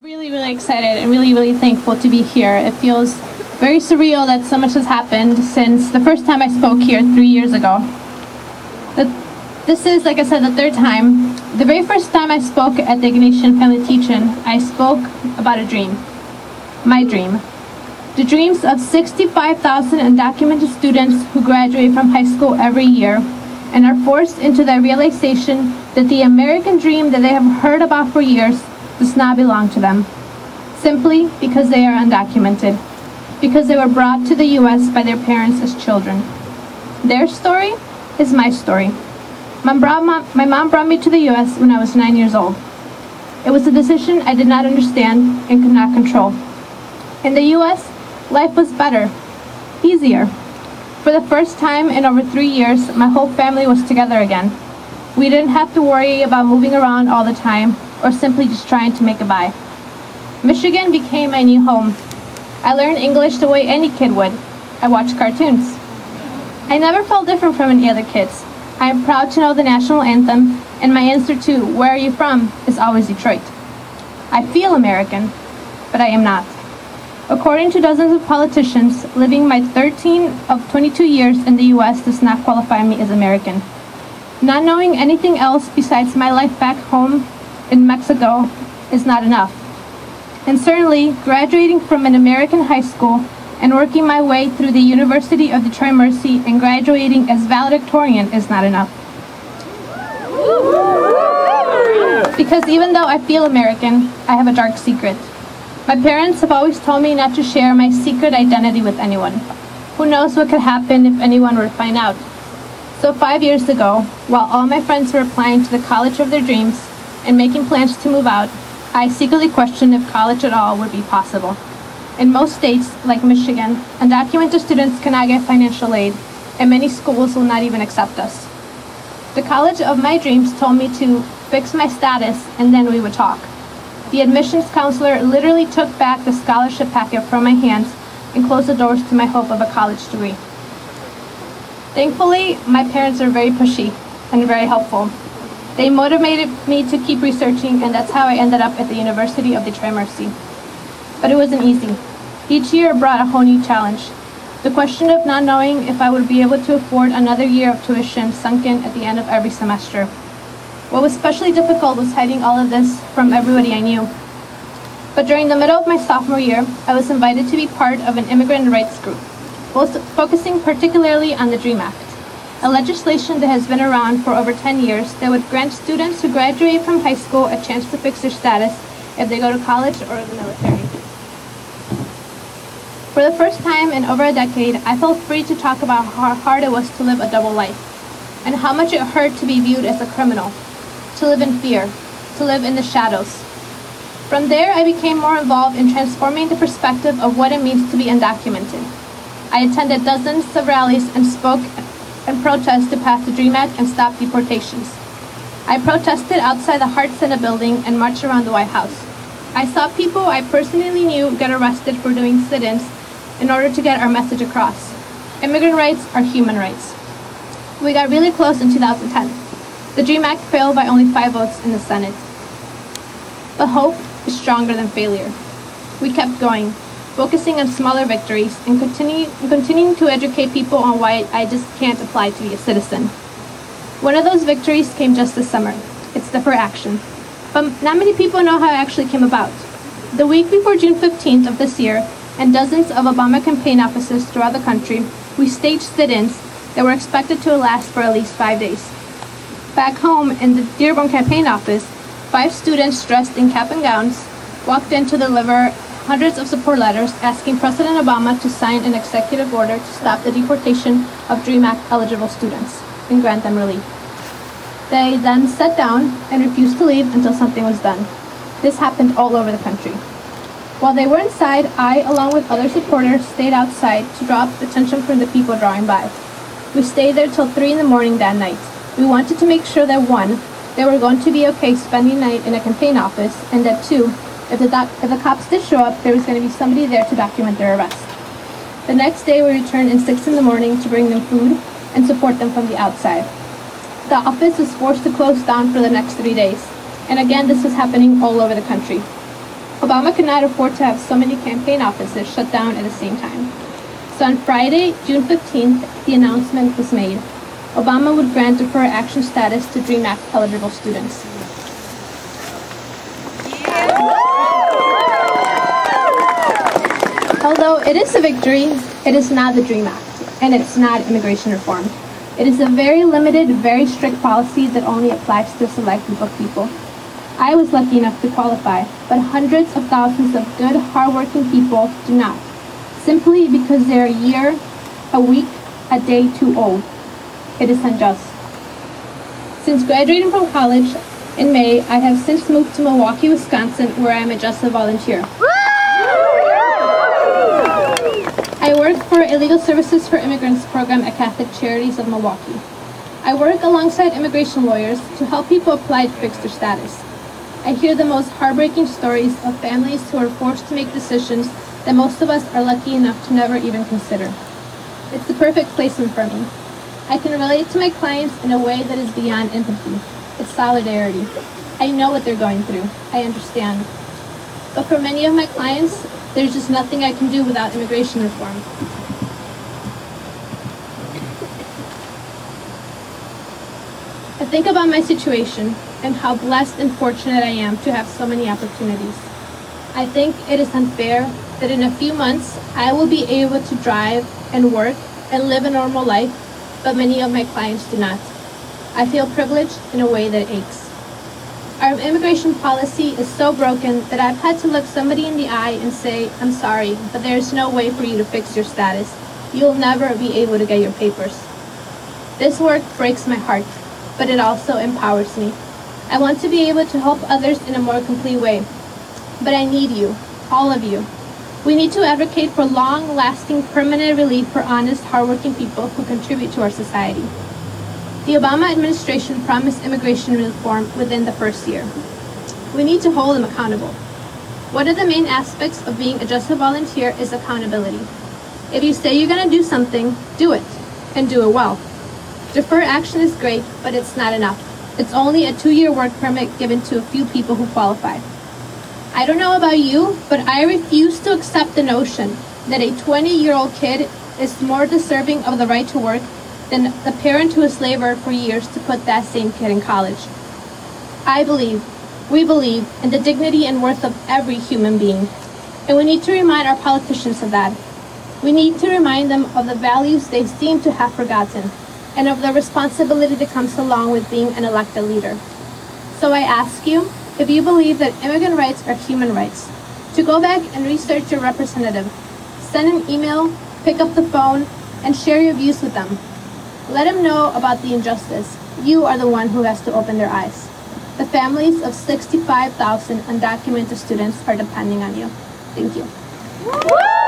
Really excited and really thankful to be here. It feels very surreal that so much has happened since the first time I spoke here 3 years ago. This is, like I said, the third time. The very first time I spoke at the Ignatian Family Teach-In, I spoke about a dream. My dream. The dreams of 65,000 undocumented students who graduate from high school every year and are forced into the realization that the American dream that they have heard about for years does not belong to them, simply because they are undocumented, because they were brought to the U.S. by their parents as children. Their story is my story. My mom brought me to the U.S. when I was 9 years old. It was a decision I did not understand and could not control. In the U.S., life was better, easier. For the first time in over 3 years, my whole family was together again. We didn't have to worry about moving around all the time or simply just trying to make a buy. Michigan became my new home. I learned English the way any kid would. I watched cartoons. I never felt different from any other kids. I am proud to know the national anthem, and my answer to "Where are you from?" is always Detroit. I feel American, but I am not. According to dozens of politicians, living my 13 of 22 years in the U.S. does not qualify me as American. Not knowing anything else besides my life back home in Mexico is not enough. And certainly, graduating from an American high school and working my way through the University of Detroit Mercy and graduating as valedictorian is not enough. Because even though I feel American, I have a dark secret. My parents have always told me not to share my secret identity with anyone. Who knows what could happen if anyone were to find out. So 5 years ago, while all my friends were applying to the college of their dreams and making plans to move out, I secretly questioned if college at all would be possible. In most states, like Michigan, undocumented students cannot get financial aid, and many schools will not even accept us. The college of my dreams told me to fix my status and then we would talk. The admissions counselor literally took back the scholarship packet from my hands and closed the doors to my hope of a college degree. Thankfully, my parents are very pushy and very helpful. They motivated me to keep researching, and that's how I ended up at the University of Detroit Mercy. But it wasn't easy. Each year brought a whole new challenge. The question of not knowing if I would be able to afford another year of tuition sunk in at the end of every semester. What was especially difficult was hiding all of this from everybody I knew. But during the middle of my sophomore year, I was invited to be part of an immigrant rights group, focusing particularly on the DREAM Act, a legislation that has been around for over 10 years that would grant students who graduate from high school a chance to fix their status if they go to college or the military. For the first time in over a decade, I felt free to talk about how hard it was to live a double life, and how much it hurt to be viewed as a criminal, to live in fear, to live in the shadows. From there, I became more involved in transforming the perspective of what it means to be undocumented. I attended dozens of rallies and spoke and protested to pass the DREAM Act and stop deportations. I protested outside the Hart Senate building and marched around the White House. I saw people I personally knew get arrested for doing sit-ins in order to get our message across. Immigrant rights are human rights. We got really close in 2010. The DREAM Act failed by only 5 votes in the Senate. But hope is stronger than failure. We kept going, focusing on smaller victories and continuing to educate people on why I just can't apply to be a citizen. One of those victories came just this summer. It's Defer Action. But not many people know how it actually came about. The week before June 15th of this year, and dozens of Obama campaign offices throughout the country, we staged sit-ins that were expected to last for at least 5 days. Back home in the Dearborn campaign office, 5 students dressed in cap and gowns walked in to deliver hundreds of support letters asking President Obama to sign an executive order to stop the deportation of DREAM Act eligible students and grant them relief. They then sat down and refused to leave until something was done. This happened all over the country. While they were inside, I, along with other supporters, stayed outside to draw attention from the people drawing by. We stayed there till 3 in the morning that night. We wanted to make sure that 1, they were going to be okay spending the night in a campaign office, and that 2, if the cops did show up, there was going to be somebody there to document their arrest. The next day, we returned at 6 in the morning to bring them food and support them from the outside. The office was forced to close down for the next 3 days, and again, this was happening all over the country. Obama could not afford to have so many campaign offices shut down at the same time. So on Friday, June 15th, the announcement was made. Obama would grant deferred action status to DREAM Act eligible students. Although it is a victory, it is not the DREAM Act, and it's not immigration reform. It is a very limited, very strict policy that only applies to a select group of people. I was lucky enough to qualify, but hundreds of thousands of good, hardworking people do not, simply because they're a year, a week, a day too old. It is unjust. Since graduating from college in May, I have since moved to Milwaukee, Wisconsin, where I am a JUSTA volunteer. I work for a Legal Services for Immigrants program at Catholic Charities of Milwaukee. I work alongside immigration lawyers to help people apply to fix their status. I hear the most heartbreaking stories of families who are forced to make decisions that most of us are lucky enough to never even consider. It's the perfect placement for me. I can relate to my clients in a way that is beyond empathy. It's solidarity. I know what they're going through. I understand. But for many of my clients, there's just nothing I can do without immigration reform. I think about my situation and how blessed and fortunate I am to have so many opportunities. I think it is unfair that in a few months I will be able to drive and work and live a normal life, but many of my clients do not. I feel privileged in a way that aches. Our immigration policy is so broken that I've had to look somebody in the eye and say, I'm sorry, but there's no way for you to fix your status. You'll never be able to get your papers. This work breaks my heart, but it also empowers me. I want to be able to help others in a more complete way. But I need you, all of you. We need to advocate for long-lasting, permanent relief for honest, hardworking people who contribute to our society. The Obama administration promised immigration reform within the first year. We need to hold them accountable. One of the main aspects of being a JUSTA volunteer is accountability. If you say you're going to do something, do it, and do it well. Deferred action is great, but it's not enough. It's only a 2-year work permit given to a few people who qualify. I don't know about you, but I refuse to accept the notion that a 20-year-old kid is more deserving of the right to work than the parent who has labored for years to put that same kid in college. We believe in the dignity and worth of every human being, and we need to remind our politicians of that. We need to remind them of the values they seem to have forgotten, and of the responsibility that comes along with being an elected leader. So I ask you, if you believe that immigrant rights are human rights, to go back and research your representative, send an email, pick up the phone, and share your views with them. Let them know about the injustice. You are the one who has to open their eyes. The families of 65,000 undocumented students are depending on you. Thank you.